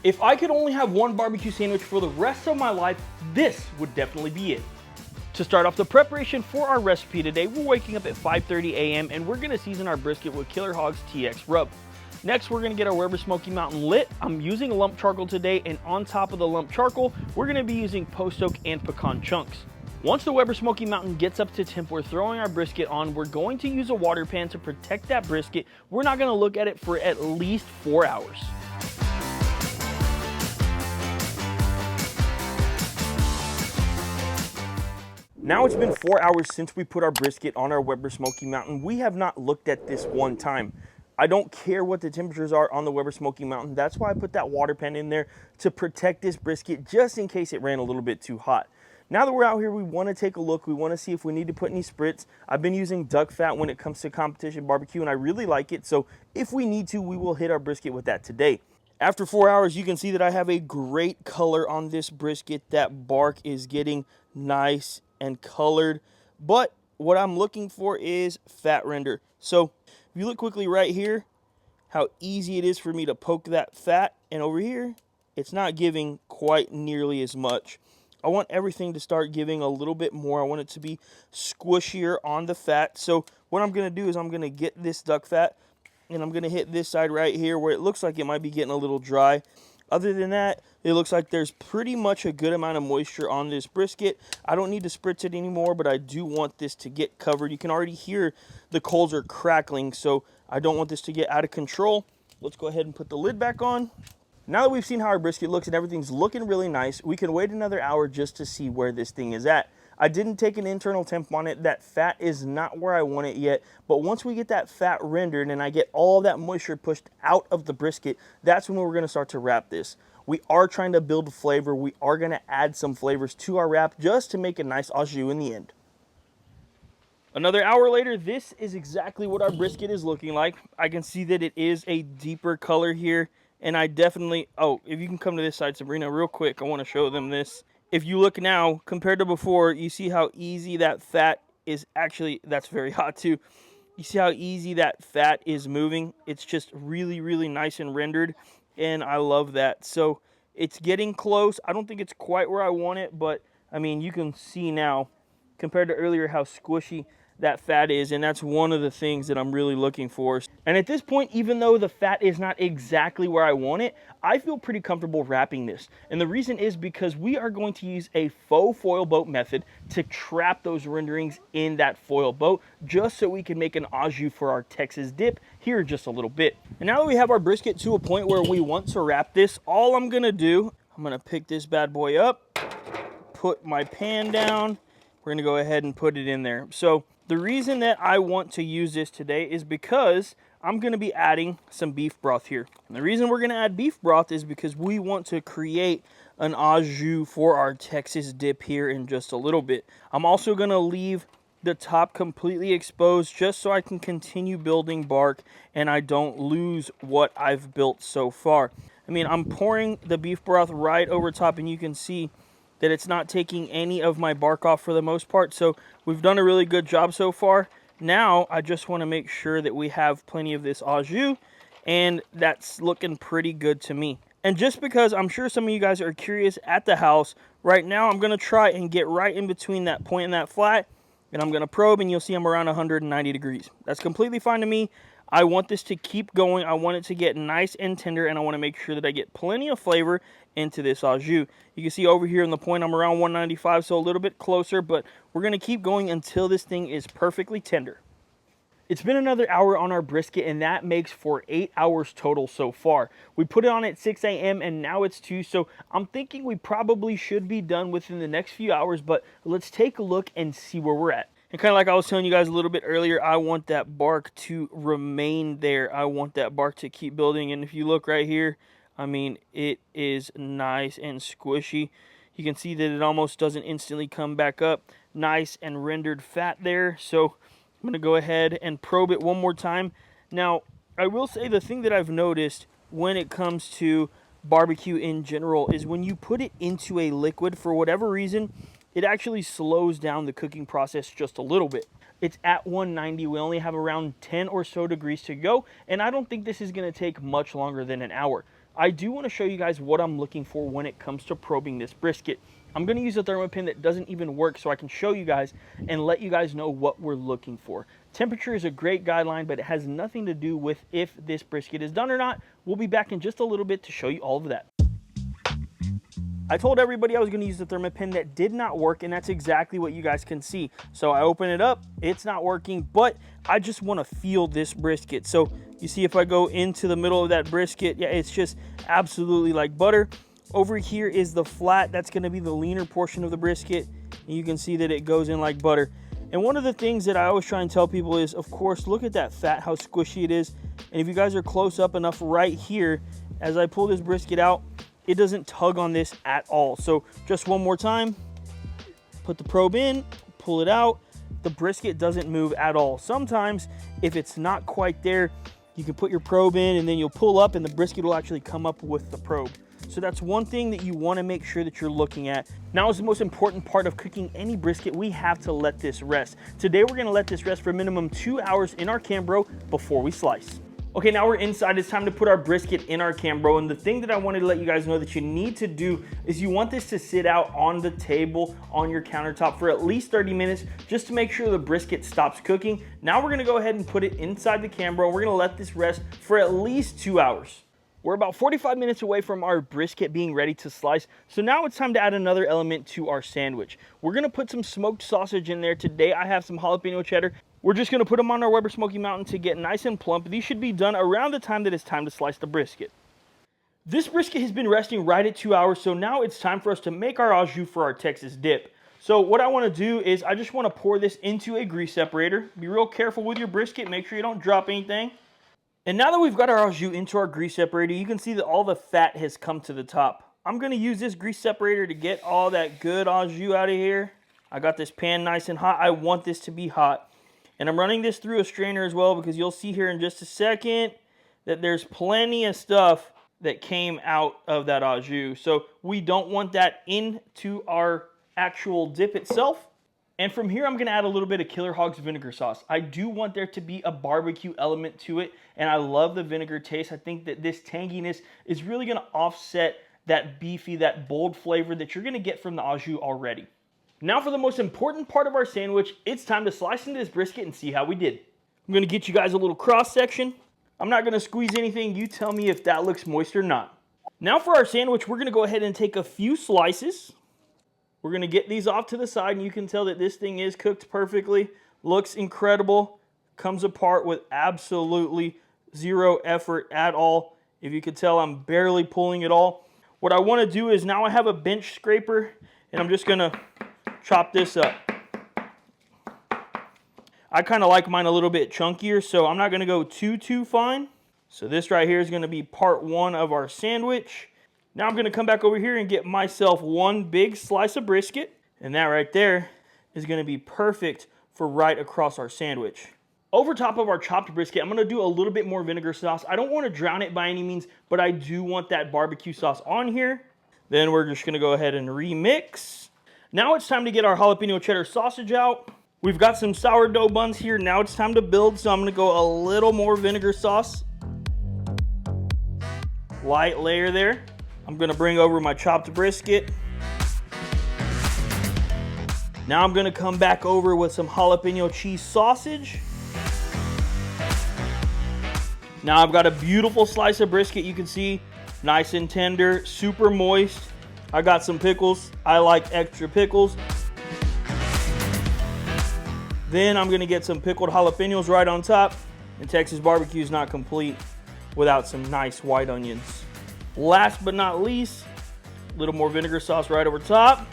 If I could only have one barbecue sandwich for the rest of my life, this would definitely be it. To start off the preparation for our recipe today, we're waking up at 5:30 a.m. and we're gonna season our brisket with Killer Hog's TX Rub. Next, we're gonna get our Weber Smoky Mountain lit. I'm using lump charcoal today, and on top of the lump charcoal, we're gonna be using post oak and pecan chunks. Once the Weber Smoky Mountain gets up to temp, we're throwing our brisket on. We're going to use a water pan to protect that brisket. We're not gonna look at it for at least 4 hours. Now it's been 4 hours since we put our brisket on our Weber Smoky Mountain. We have not looked at this one time. I don't care what the temperatures are on the Weber Smoky Mountain. That's why I put that water pan in there to protect this brisket just in case it ran a little bit too hot. Now that we're out here, we want to take a look. We want to see if we need to put any spritz. I've been using duck fat when it comes to competition barbecue, and I really like it. So if we need to, we will hit our brisket with that today. After 4 hours, you can see that I have a great color on this brisket. That bark is getting nice and colored. But what I'm looking for is fat render. So if you look quickly right here, how easy it is for me to poke that fat. And over here, it's not giving quite nearly as much. I want everything to start giving a little bit more. I want it to be squishier on the fat. So what I'm going to do is I'm going to get this duck fat and I'm going to hit this side right here where it looks like it might be getting a little dry. Other than that, it looks like there's pretty much a good amount of moisture on this brisket. I don't need to spritz it anymore, but I do want this to get covered. You can already hear the coals are crackling, so I don't want this to get out of control. Let's go ahead and put the lid back on. Now that we've seen how our brisket looks and everything's looking really nice, we can wait another hour just to see where this thing is at. I didn't take an internal temp on it. That fat is not where I want it yet. But once we get that fat rendered and I get all that moisture pushed out of the brisket, that's when we're going to start to wrap this. We are trying to build flavor. We are going to add some flavors to our wrap just to make a nice au jus in the end. Another hour later, this is exactly what our brisket is looking like. I can see that it is a deeper color here. And I definitely, oh, if you can come to this side, Sabrina, real quick, I want to show them this. If you look now, compared to before, you see how easy that fat is actually, that's very hot too. You see how easy that fat is moving? It's just really, really nice and rendered, and I love that. So it's getting close. I don't think it's quite where I want it, but I mean, you can see now, compared to earlier, how squishy that fat is, and that's one of the things that I'm really looking for. And at this point, even though the fat is not exactly where I want it, I feel pretty comfortable wrapping this. And the reason is because we are going to use a faux foil boat method to trap those renderings in that foil boat, just so we can make an au jus for our Texas dip here in just a little bit. And now that we have our brisket to a point where we want to wrap this, all I'm gonna do, I'm gonna pick this bad boy up, put my pan down, we're gonna go ahead and put it in there. So the reason that I want to use this today is because I'm going to be adding some beef broth here. And the reason we're going to add beef broth is because we want to create an au jus for our Texas dip here in just a little bit. I'm also going to leave the top completely exposed just so I can continue building bark and I don't lose what I've built so far. I mean, I'm pouring the beef broth right over top and you can see that it's not taking any of my bark off for the most part. So we've done a really good job so far. Now I just want to make sure that we have plenty of this au jus, and that's looking pretty good to me. And just because I'm sure some of you guys are curious at the house, right now I'm going to try and get right in between that point and that flat, and I'm going to probe, and you'll see I'm around 190 degrees. That's completely fine to me. I want this to keep going. I want it to get nice and tender, and I want to make sure that I get plenty of flavor into this au jus. You can see over here in the point I'm around 195, so a little bit closer, but we're going to keep going until this thing is perfectly tender. It's been another hour on our brisket, and that makes for 8 hours total so far. We put it on at 6 a.m. and now it's 2, so I'm thinking we probably should be done within the next few hours, but let's take a look and see where we're at. And kind of like I was telling you guys a little bit earlier, I want that bark to remain there. I want that bark to keep building. And if you look right here, I mean, it is nice and squishy. You can see that it almost doesn't instantly come back up. Nice and rendered fat there. So I'm going to go ahead and probe it one more time. Now, I will say the thing that I've noticed when it comes to barbecue in general is when you put it into a liquid, for whatever reason, it actually slows down the cooking process just a little bit. It's at 190. We only have around 10 or so degrees to go, and I don't think this is going to take much longer than an hour. I do want to show you guys what I'm looking for when it comes to probing this brisket. I'm going to use a thermopin that doesn't even work so I can show you guys and let you guys know what we're looking for. Temperature is a great guideline, but it has nothing to do with if this brisket is done or not. We'll be back in just a little bit to show you all of that. I told everybody I was going to use the thermopin that did not work, and that's exactly what you guys can see. So I open it up, it's not working, but I just want to feel this brisket. So you see if I go into the middle of that brisket, yeah, it's just absolutely like butter. Over here is the flat, that's going to be the leaner portion of the brisket, and you can see that it goes in like butter. And one of the things that I always try and tell people is, of course, look at that fat, how squishy it is. And if you guys are close up enough right here, as I pull this brisket out, it doesn't tug on this at all. So just one more time, put the probe in, pull it out. The brisket doesn't move at all. Sometimes if it's not quite there, you can put your probe in and then you'll pull up and the brisket will actually come up with the probe. So that's one thing that you want to make sure that you're looking at. Now is the most important part of cooking any brisket. We have to let this rest. Today we're going to let this rest for minimum 2 hours in our Cambro before we slice. Okay, now we're inside. It's time to put our brisket in our Cambro, and the thing that I wanted to let you guys know that you need to do is you want this to sit out on the table on your countertop for at least 30 minutes just to make sure the brisket stops cooking. Now we're gonna go ahead and put it inside the Cambro. We're gonna let this rest for at least 2 hours. We're about 45 minutes away from our brisket being ready to slice, so now it's time to add another element to our sandwich. We're gonna put some smoked sausage in there. Today I have some jalapeno cheddar. We're just gonna put them on our Weber Smoky Mountain to get nice and plump. These should be done around the time that it's time to slice the brisket. This brisket has been resting right at 2 hours, so now it's time for us to make our au jus for our Texas dip. So what I wanna do is I just wanna pour this into a grease separator. Be real careful with your brisket, make sure you don't drop anything. And now that we've got our au jus into our grease separator, you can see that all the fat has come to the top. I'm gonna use this grease separator to get all that good au jus out of here. I got this pan nice and hot. I want this to be hot. And I'm running this through a strainer as well because you'll see here in just a second that there's plenty of stuff that came out of that au jus. So we don't want that into our actual dip itself. And from here, I'm gonna add a little bit of Killer Hog's vinegar sauce. I do want there to be a barbecue element to it, and I love the vinegar taste. I think that this tanginess is really gonna offset that beefy, that bold flavor that you're gonna get from the au jus already. Now for the most important part of our sandwich, it's time to slice into this brisket and see how we did. I'm gonna get you guys a little cross section. I'm not gonna squeeze anything. You tell me if that looks moist or not. Now for our sandwich, we're gonna go ahead and take a few slices. We're gonna get these off to the side, and you can tell that this thing is cooked perfectly. Looks incredible. Comes apart with absolutely zero effort at all. If you could tell, I'm barely pulling it all. What I wanna do is now I have a bench scraper, and I'm just gonna chop this up. I kind of like mine a little bit chunkier, so I'm not going to go too fine. So this right here is going to be part one of our sandwich. Now I'm going to come back over here and get myself one big slice of brisket, and that right there is going to be perfect for right across our sandwich. Over top of our chopped brisket, I'm going to do a little bit more vinegar sauce. I don't want to drown it by any means, but I do want that barbecue sauce on here. Then we're just going to go ahead and remix. Now it's time to get our jalapeno cheddar sausage out. We've got some sourdough buns here. Now it's time to build, so I'm gonna go a little more vinegar sauce. Light layer there. I'm gonna bring over my chopped brisket. Now I'm gonna come back over with some jalapeno cheese sausage. Now I've got a beautiful slice of brisket, you can see, nice and tender, super moist. I got some pickles. I like extra pickles. Then I'm gonna get some pickled jalapenos right on top. And Texas barbecue is not complete without some nice white onions. Last but not least, a little more vinegar sauce right over top.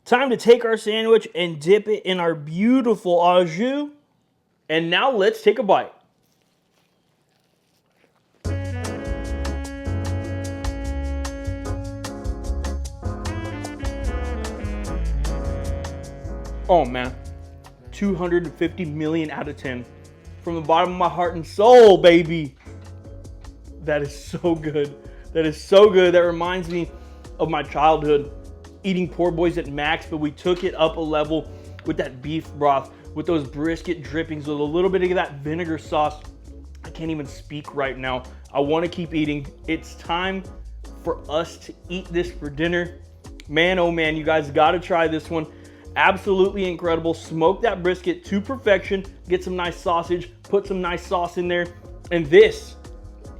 Time to take our sandwich and dip it in our beautiful au jus. And now let's take a bite. Oh man, 250 million out of 10. from the bottom of my heart and soul, baby. That is so good. That is so good. That reminds me of my childhood eating poor boys at Max, but we took it up a level with that beef broth, with those brisket drippings, with a little bit of that vinegar sauce. I can't even speak right now. I want to keep eating. It's time for us to eat this for dinner. Man, oh man, you guys got to try this one. Absolutely incredible. Smoke that brisket to perfection. Get some nice sausage, put some nice sauce in there. And this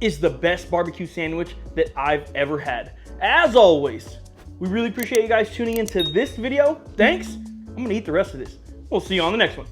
is the best barbecue sandwich that I've ever had. As always, we really appreciate you guys tuning into this video. Thanks. I'm gonna eat the rest of this. We'll see you on the next one.